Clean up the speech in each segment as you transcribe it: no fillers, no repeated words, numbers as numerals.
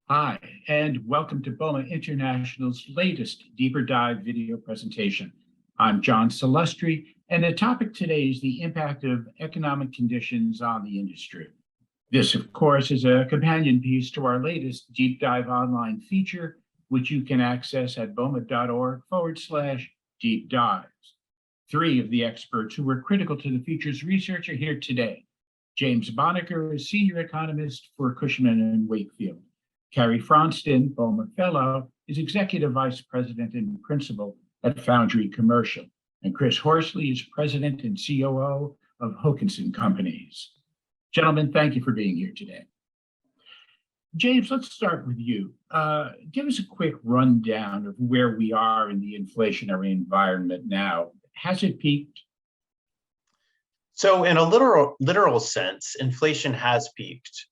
Hi, and welcome to BOMA International's latest deeper dive video presentation. I'm John Celestri, and the topic today is the impact of economic conditions on the industry. This, of course, is a companion piece to our latest deep dive online feature, which you can access at boma.org/deep dives. Three of the experts who were critical to the feature's research are here today. James Bonneker is senior economist for Cushman & Wakefield. Carrie Fronston, BOMA Fellow, is Executive Vice President and Principal at Foundry Commercial. And Chris Horsley is President and COO of Hokanson Companies. Gentlemen, thank you for being here today. James, let's start with you. Give us a quick rundown of where we are in the inflationary environment now. Has it peaked? So in a literal sense, inflation has peaked.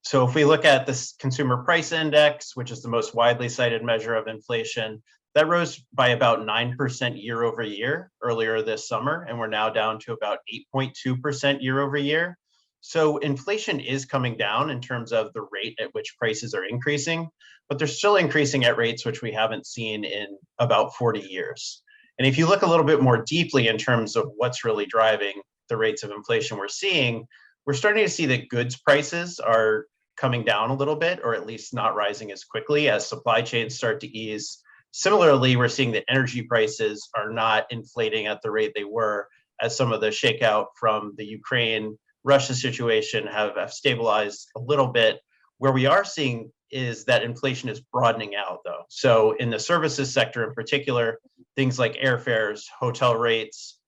So if we look at this consumer price index, which is the most widely cited measure of inflation, that rose by about 9% year over year earlier this summer, and we're now down to about 8.2% year over year. So inflation is coming down in terms of the rate at which prices are increasing, but they're still increasing at rates which we haven't seen in about 40 years. And if you look a little bit more deeply in terms of what's really driving the rates of inflation we're seeing, we're starting to see that goods prices are coming down a little bit, or at least not rising as quickly as supply chains start to ease. Similarly, we're seeing that energy prices are not inflating at the rate they were as some of the shakeout from the Ukraine-Russia situation have stabilized a little bit. Where we are seeing is that inflation is broadening out, though. So in the services sector in particular, things like airfares, hotel rates,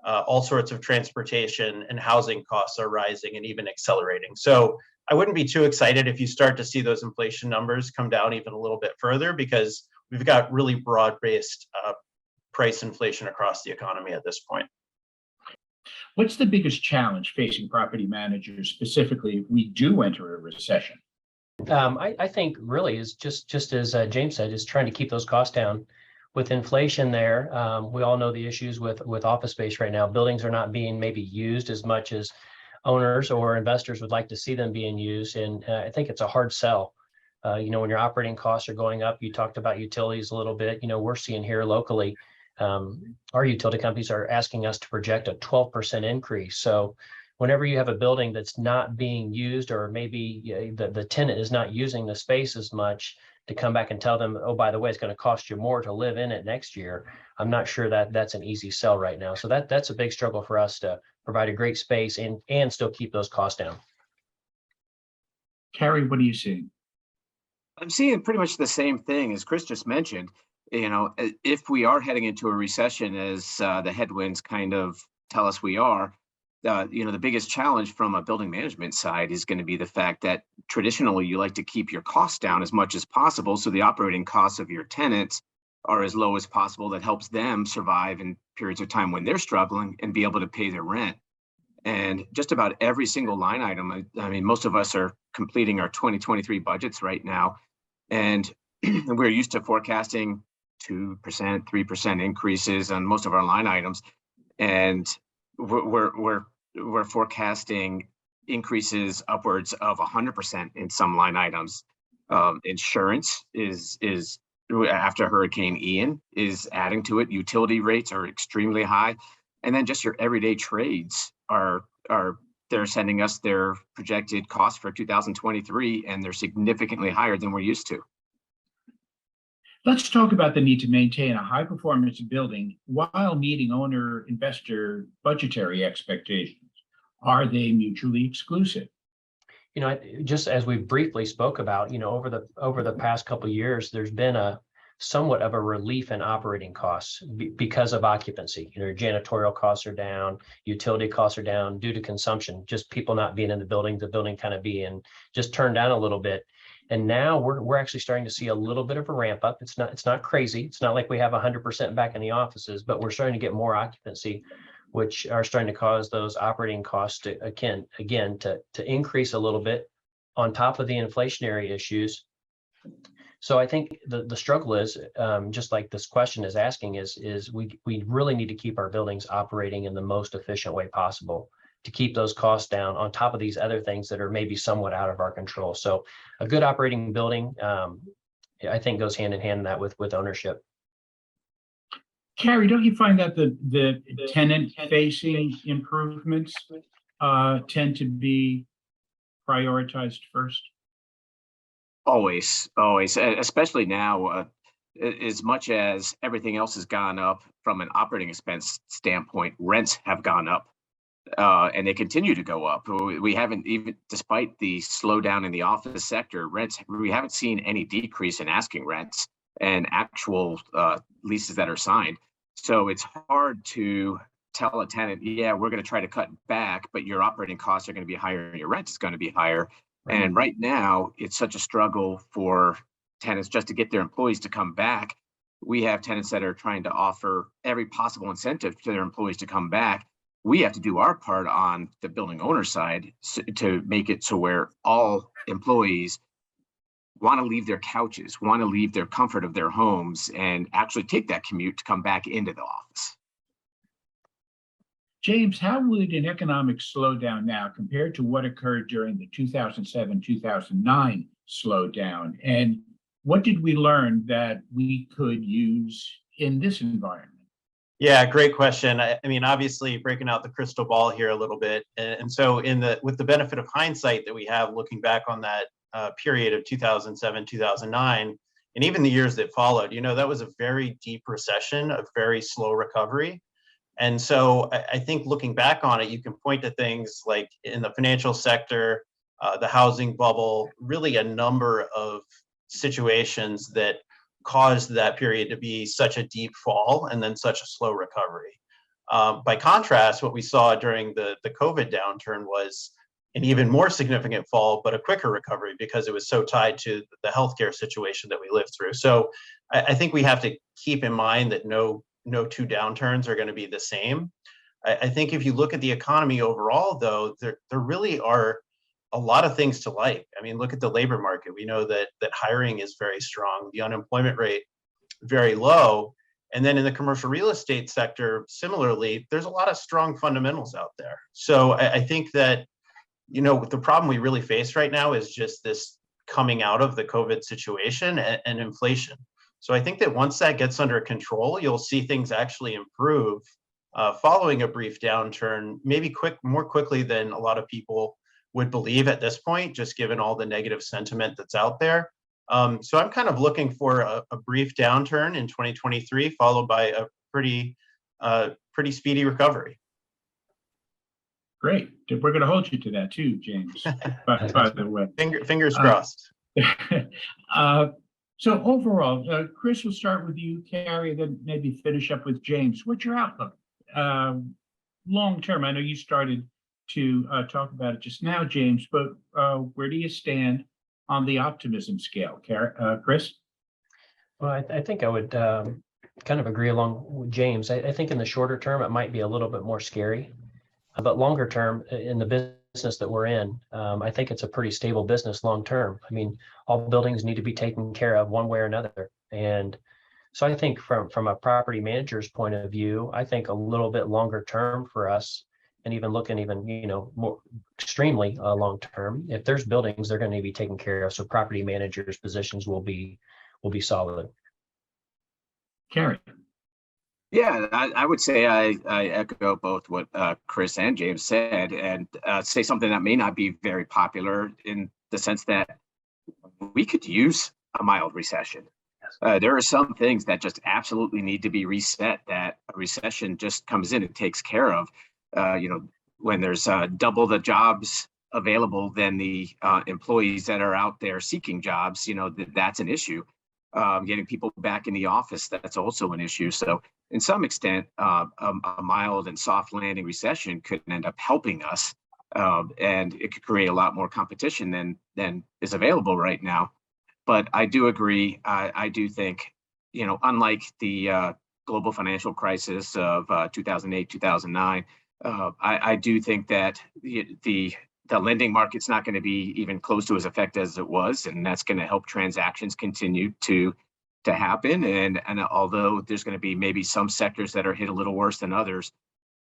all sorts of transportation and housing costs are rising and even accelerating. So I wouldn't be too excited if you start to see those inflation numbers come down even a little bit further, because we've got really broad-based price inflation across the economy at this point. What's the biggest challenge facing property managers specifically if we do enter a recession? I think really is just as James said, is trying to keep those costs down. With inflation there, we all know the issues with office space right now. Buildings are not being maybe used as much as owners or investors would like to see them being used. And I think it's a hard sell. When your operating costs are going up, you talked about utilities a little bit. We're seeing here locally, our utility companies are asking us to project a 12% increase. So whenever you have a building that's not being used, or maybe the tenant is not using the space as much, to come back and tell them, oh, by the way, it's going to cost you more to live in it next year, I'm not sure that that's an easy sell right now. So that's a big struggle for us to provide a great space and still keep those costs down. Carrie, what are you seeing? I'm seeing pretty much the same thing as Chris just mentioned. If we are heading into a recession, as the headwinds kind of tell us we are, the biggest challenge from a building management side is going to be the fact that traditionally you like to keep your costs down as much as possible, so the operating costs of your tenants are as low as possible. That helps them survive in periods of time when they're struggling and be able to pay their rent. And just about every single line item, I mean, most of us are completing our 2023 budgets right now, and we're used to forecasting 2%, 3% increases on most of our line items, and we're forecasting increases upwards of 100% in some line items. Insurance is after Hurricane Ian is adding to it. Utility rates are extremely high, and then just your everyday trades they're sending us their projected costs for 2023, and they're significantly higher than we're used to. Let's talk about the need to maintain a high-performance building while meeting owner-investor budgetary expectations. Are they mutually exclusive? Just as we briefly spoke about, over the past couple of years, there's been a somewhat of a relief in operating costs because of occupancy. Janitorial costs are down, utility costs are down due to consumption, just people not being in the building kind of being just turned down a little bit. And now we're actually starting to see a little bit of a ramp up. It's not crazy. It's not like we have 100% back in the offices, but we're starting to get more occupancy, which are starting to cause those operating costs to again to increase a little bit on top of the inflationary issues. So I think the struggle is, just like this question is asking, is we really need to keep our buildings operating in the most efficient way possible. to keep those costs down on top of these other things that are maybe somewhat out of our control. So a good operating building, I think, goes hand in hand in that with ownership. Carrie, don't you find that the tenant-facing improvements tend to be prioritized first? Always, especially now, as much as everything else has gone up from an operating expense standpoint, rents have gone up. And they continue to go up. We haven't, even despite the slowdown in the office sector, we haven't seen any decrease in asking rents and actual leases that are signed. So it's hard to tell a tenant, yeah, we're going to try to cut back, but your operating costs are going to be higher and your rent is going to be higher. Right. And right now, it's such a struggle for tenants just to get their employees to come back. We have tenants that are trying to offer every possible incentive to their employees to come back. We have to do our part on the building owner side to make it so where all employees want to leave their couches, want to leave their comfort of their homes, and actually take that commute to come back into the office. James, how would an economic slowdown now compare to what occurred during the 2007-2009 slowdown? And what did we learn that we could use in this environment? Yeah, great question. I mean, obviously breaking out the crystal ball here a little bit. And so with the benefit of hindsight that we have looking back on that period of 2007, 2009, and even the years that followed, that was a very deep recession, a very slow recovery. And so I think looking back on it, you can point to things like in the financial sector, the housing bubble, really a number of situations that caused that period to be such a deep fall and then such a slow recovery. By contrast, what we saw during the COVID downturn was an even more significant fall, but a quicker recovery because it was so tied to the healthcare situation that we lived through. So I think we have to keep in mind that no two downturns are going to be the same. I think if you look at the economy overall, though, there really are a lot of things to like. I mean, look at the labor market. We know that hiring is very strong, the unemployment rate very low. And then in the commercial real estate sector, similarly, there's a lot of strong fundamentals out there. So I think that, the problem we really face right now is just this coming out of the COVID situation and inflation. So I think that once that gets under control, you'll see things actually improve following a brief downturn, maybe more quickly than a lot of people would believe at this point, just given all the negative sentiment that's out there. So I'm kind of looking for a brief downturn in 2023, followed by a pretty speedy recovery. Great. We're going to hold you to that too, James, by the way. Fingers crossed. So overall, Chris, we'll start with you, Carrie, then maybe finish up with James. What's your outlook? Long term, I know you started to talk about it just now, James, but where do you stand on the optimism scale, Chris? Well, I think I would kind of agree along with James. I think in the shorter term, it might be a little bit more scary, but longer term in the business that we're in, I think it's a pretty stable business long term. I mean, all buildings need to be taken care of one way or another. And so I think from a property manager's point of view, I think a little bit longer term for us, and even looking more extremely long term, if there's buildings, they're going to be taken care of. So property managers' positions will be solid. Carrie. Yeah, I would say I echo both what Chris and James said, and say something that may not be very popular in the sense that we could use a mild recession. There are some things that just absolutely need to be reset that a recession just comes in and takes care of. When there's double the jobs available than the employees that are out there seeking jobs, that's an issue. Getting people back in the office, that's also an issue. So in some extent, a mild and soft landing recession could end up helping us, and it could create a lot more competition than is available right now. But I do agree. I do think, unlike the global financial crisis of 2008, 2009, I do think that the lending market's not going to be even close to as effective as it was, and that's going to help transactions continue to happen. And although there's going to be maybe some sectors that are hit a little worse than others,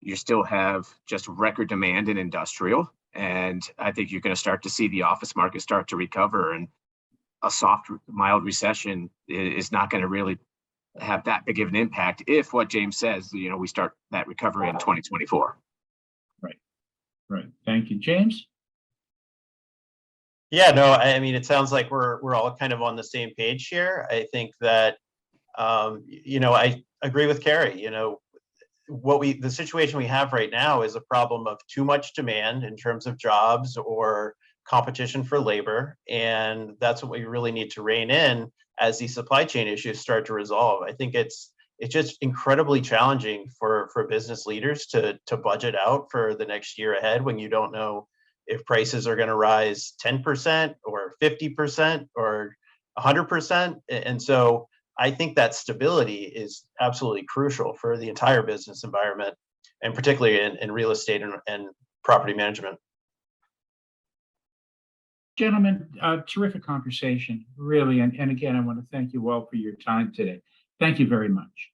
You still have just record demand in industrial. And I think you're going to start to see the office market start to recover. And a soft, mild recession is not going to really have that big of an impact if what James says, we start that recovery in 2024. Right. Thank you, James. Yeah, no, I mean, it sounds like we're all kind of on the same page here. I think that, I agree with Carrie. The situation we have right now is a problem of too much demand in terms of jobs or competition for labor, and that's what we really need to rein in as these supply chain issues start to resolve. I think it's just incredibly challenging for business leaders to budget out for the next year ahead when you don't know if prices are going to rise 10% or 50% or 100%. And so I think that stability is absolutely crucial for the entire business environment, and particularly in real estate and property management. Gentlemen, terrific conversation, really. And again, I want to thank you all for your time today. Thank you very much.